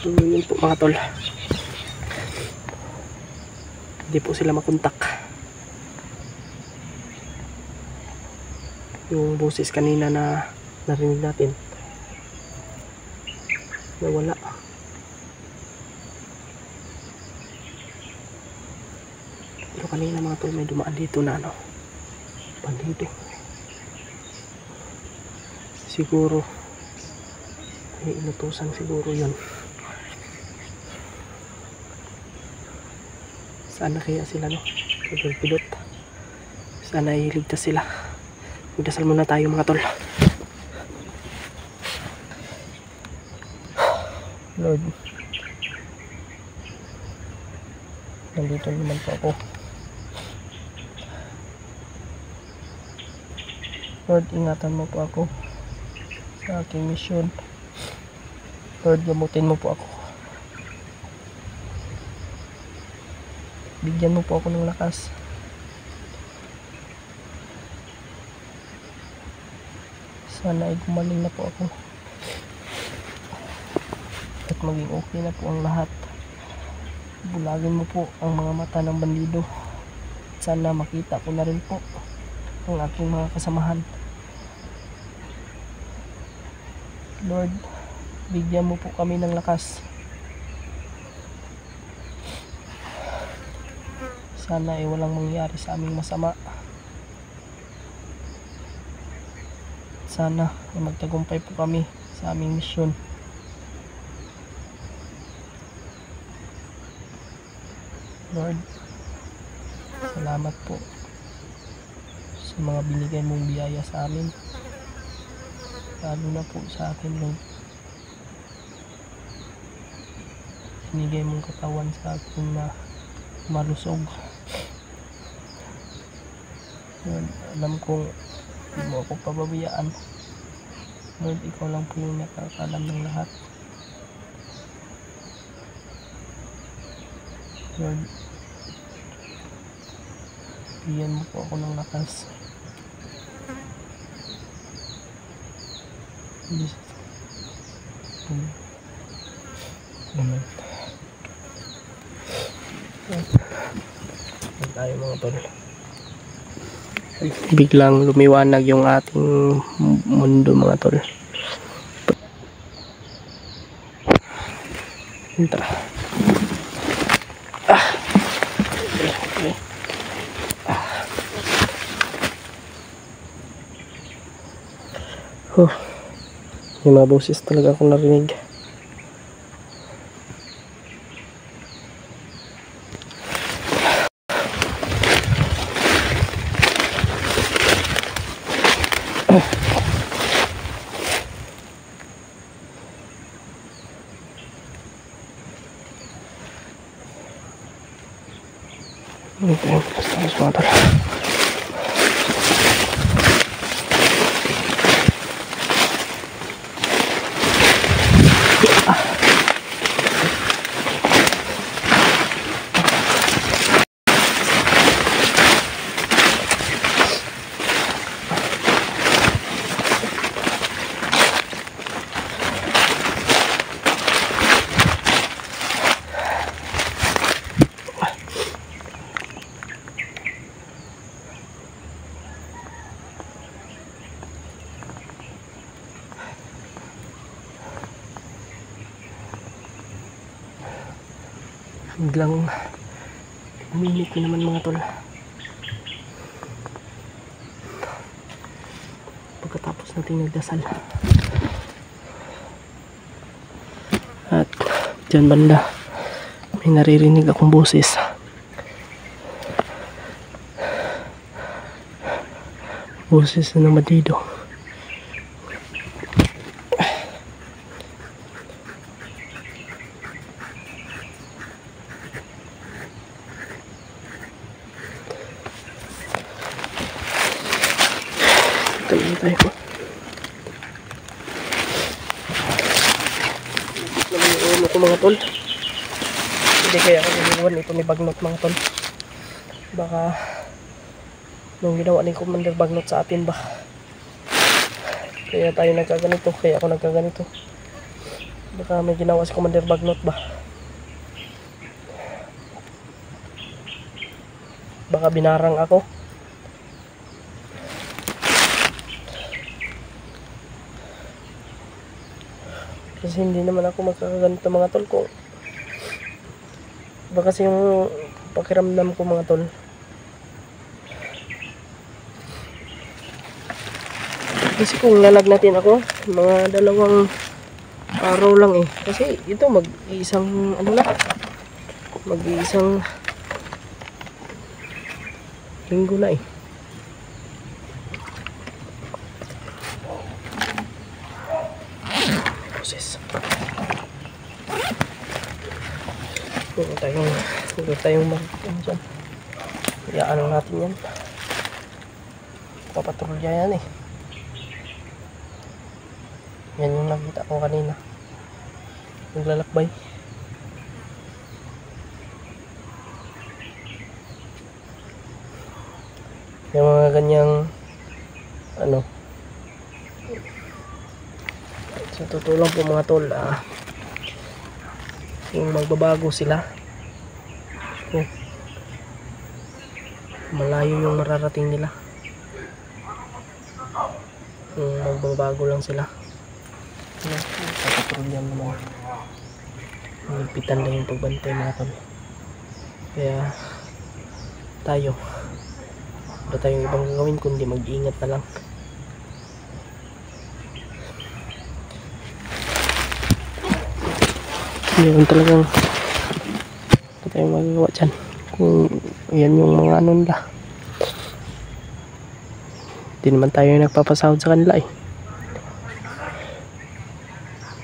So yun po mga tol, hindi po sila makontak. Yung boses kanina na narinig natin nawala. Pero kanina mga tol may dumaan dito na ano, bandido. Siguro may inutusan siguro yun. Sana kaya sila no, pilot. Sana iligtas sila. Magdasal muna tayo mga tol. Lord, nandito naman po ako. Lord, ingatan mo po ako sa aking misyon. Lord, gamutin mo po ako. Bigyan mo po ako ng lakas. Sana ay gumaling na po ako. At maging okay na po ang lahat. Bulagin mo po ang mga mata ng bandido. Sana makita ko na rin po ang aking mga kasamahan. Lord, bigyan mo po kami ng lakas. Sana ay walang mangyari sa aming masama. Sana ay magtagumpay po kami sa aming misyon. Lord, salamat po sa mga binigay mong biyaya sa amin. Lalo na po sa akin, Lord. Binigay mong katawan sa akin na malusog. Lord, alam kong hindi mo ako pababayaan. Lord, ikaw lang po yung nakakalam ng lahat. Lord, bigyan mo po ako ng lakas. Amen. Tayo mga tol. Biglang lumiwanag yung ating mundo mga tol. Punta. Okay. May mga boses talaga akong narinig. Okay, estamos mga tol. Biglang uminit ko naman mga tol. Pagkatapos natin nagdasal. At dyan banda may naririnig akong boses. Boses na bandido. Tayo tayo. Naman yung ulo ko mga tol. Hindi kaya ako niliwan. Ito may bagnot mga tol. Baka nung ginawa ni Commander bagnot sa atin ba. Kaya tayo nagkaganito. Kaya ako nagkaganito. Baka may ginawa si Commander Bagnot ba? Baka binarang ako. Kasi hindi naman ako magkakaganito mga tol. Kung baka kasi yung pakiramdam ko mga tol, kasi kung lalagnatin ako mga 2 araw lang eh. Kasi ito mag-iisang ano na, mag-iisang linggo na eh. Proses. Huwag tayong mag-dyan. Iyaan lang natin yan. Papatrolya yan eh. Yan yung nakita ko kanina. Naglalakbay. Yung mga ganyang ano, sa totoo lang po mga tol, yung magbabago sila, malayo yung mararating nila. Yung magbabago lang sila. Patrolyan naman. Higpitan lang yung pagbantay mga tol. Kaya tayo, wala tayong ibang gagawin kundi mag-iingat na lang. Yun talagang wala tayong magagawa dyan kung yan yung mga ano nila. Hindi naman tayo yung nagpapasahod sa kanila eh.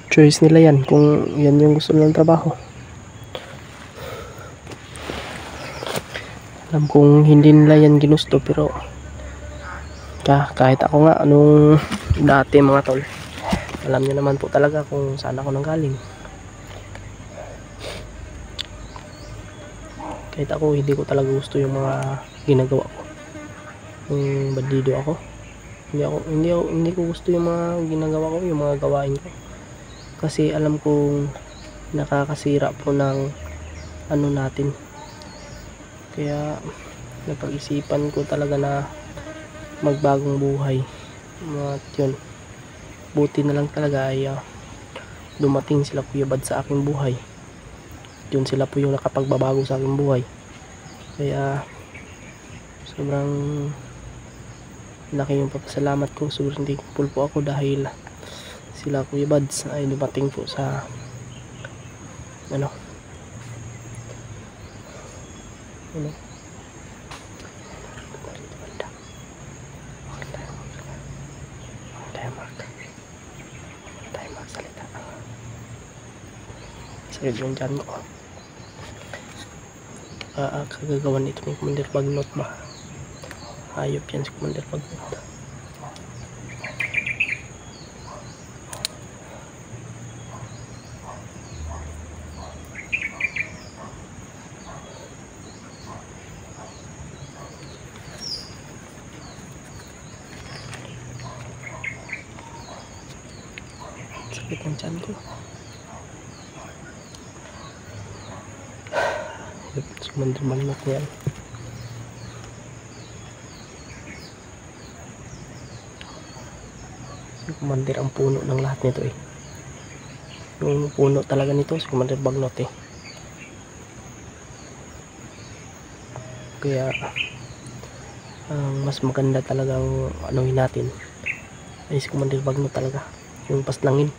Choice nila yan kung yan yung gusto nilang trabaho. Alam kong hindi nila yan ginusto, pero kahit ako nga anong dati mga tol, alam niyo naman po talaga kung saan ako nanggaling. Kahit ako hindi ko talaga gusto yung mga ginagawa ko. Yung bandido ako. Hindi ko gusto yung mga ginagawa ko, yung mga gawain ko. Kasi alam kong nakakasira po ng ano natin. Kaya napag-isipan ko talaga na magbagong buhay. At yun, buti na lang talaga ay dumating sila Kuya Bad sa aking buhay. Yun, sila po yung nakapagbabago sa aking buhay. Kaya sobrang laki yung papasalamat ko. Sobrang thankful po ako dahil sila Kuya Bads ay dumating po sa ano tayo magsalita. Sakit yung dyan ko. Kagagawan ito ni Commander Bagnot ba? Hayop yan si Commander Bagnot. Sakit ng tiyan ko. Commander Bagnot yan. Si Commander ang puno ng lahat nito eh. Yung puno talaga nito si Commander Bagnot eh. Kaya mas maganda talagang anuhin natin ay si Commander Bagnot talaga. Yung paslangin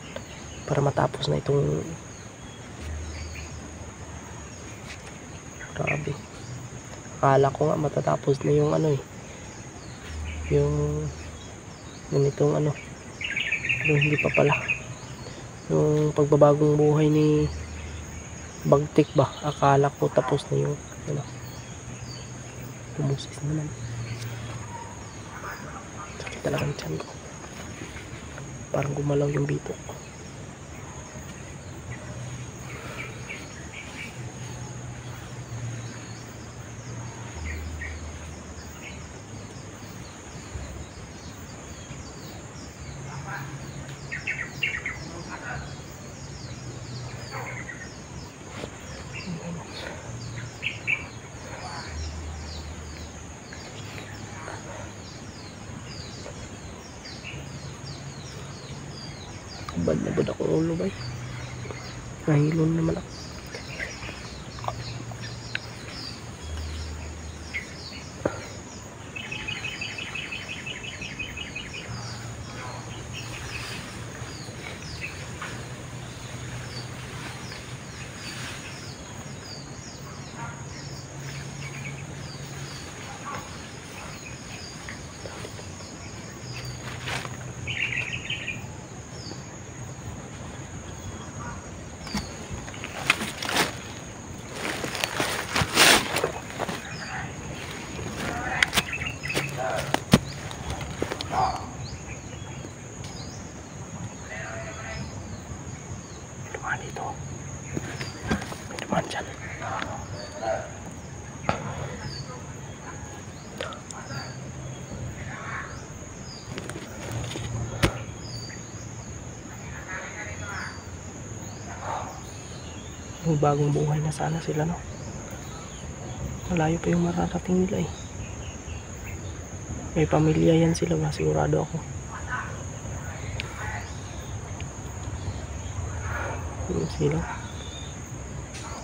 para matapos na itong grabe. Akala ko nga matatapos na yung ano eh, yung ganitong ano, pero hindi pa pala. Yung pagbabagong buhay ni Bagtik ba, akala ko tapos na yung ano, tumusis naman. Sakit talagang tiyan ko, parang gumalaw yung bito ko. Kabad na ba akong ulo bay? Nahilon naman ako. Dumaan dito. May dumaan dyan. May bagong buhay na sana sila, no? Malayo pa yung mararating nila eh. May pamilya yan sila ba? Sigurado ako. Sila.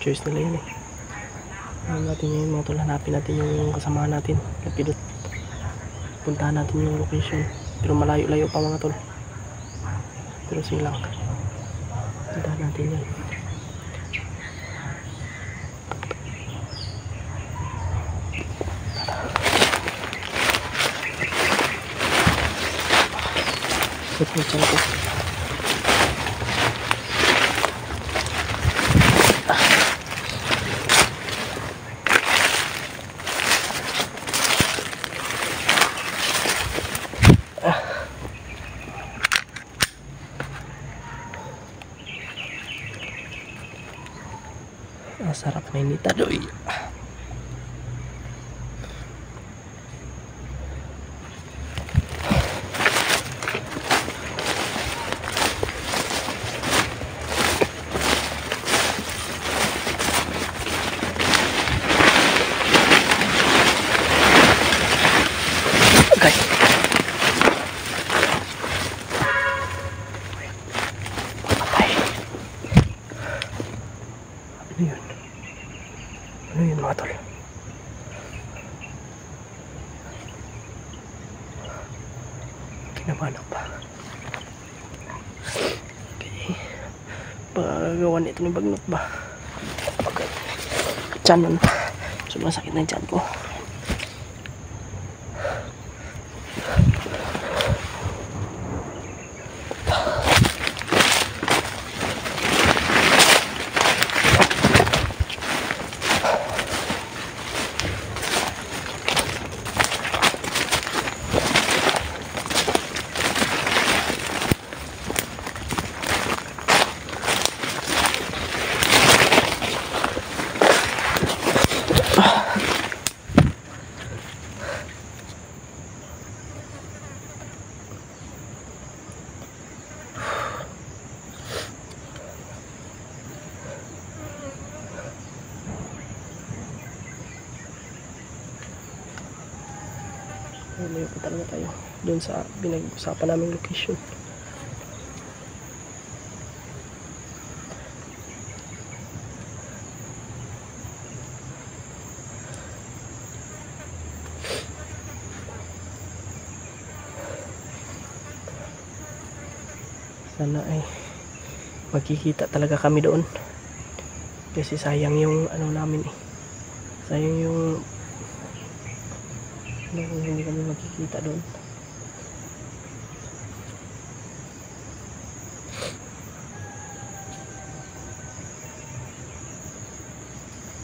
Choice nila yun eh. Hanapin natin yung mga tol. Hanapin natin yung kasama natin. Lapidot. Puntahan natin yung location. Pero malayo-layo pa mga tol. Pero silang. Puntahan natin yan. Putol ko. Sarap na inita doy. Okay. Patay. Ano yun? Ano yun mga tol? Kinabahan ako pa. Okay. Pagagawa nito ni bagnot ba? Okay. Tiyan nun. Sobrang sakit na yung tiyan ko. Malayo pa talaga tayo doon sa pinag-usapan naming location. Sana ay magkikita talaga kami doon, kasi sayang yung ano namin eh, sayang yung kung hindi kami magkikita doon.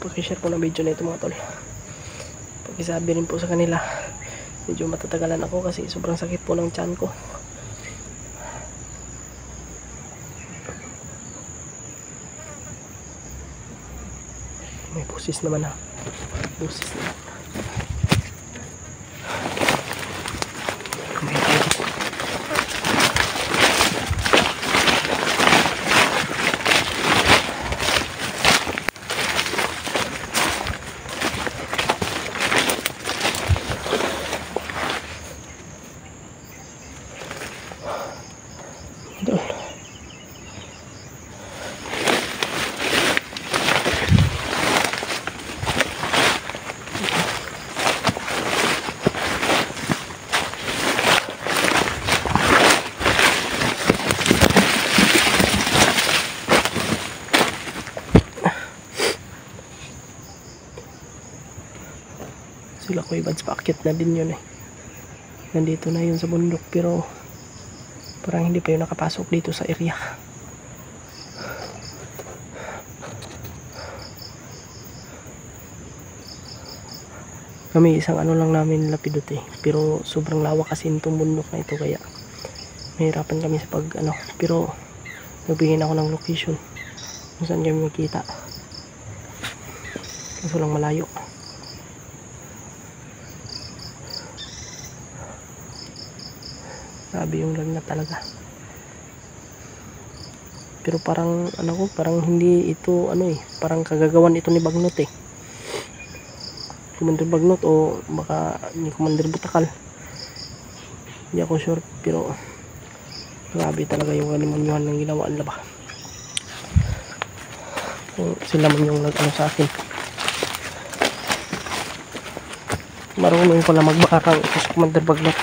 Pakishare po ng video na ito mga tol. Pakisabi rin po sa kanila, medyo matatagalan ako kasi sobrang sakit po ng tiyan ko. May busis naman ha. Busis naman. Doon. sila Kuya Bads, paakyat na din yun eh. Nandito na yun sa bundok, pero parang hindi pa yun nakapasok dito sa area. Kami isang ano lang namin lapidot eh, pero sobrang lawak kasi itong bundok na ito, kaya mahirapan kami sa pag ano, pero nagbigay na ako ng location kung saan kami makita, kaso lang malayo. Grabe yung lagnat talaga, pero parang ano ko, parang hindi ito ano eh, parang kagagawan ito ni Bagnot eh, Commander Bagnot o baka ni Commander Butakal, hindi ako sure, pero grabe talaga yung animonyuhan ng ginawa nila ba. Kung sila man yung nag-ano sa akin, marunong pala magbakarang ito sa Commander Bagnot.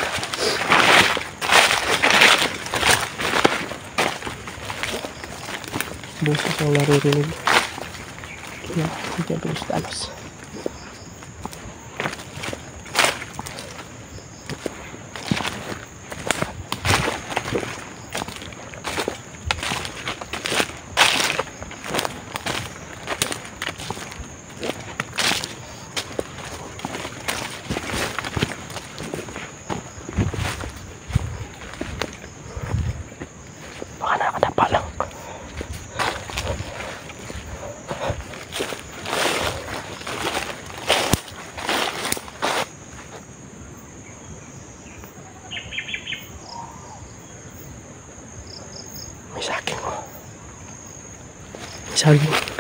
Boses ang naririnig, kaya hindi ang bilis talos. Baka nakatapa lang. May saging mo. May saging.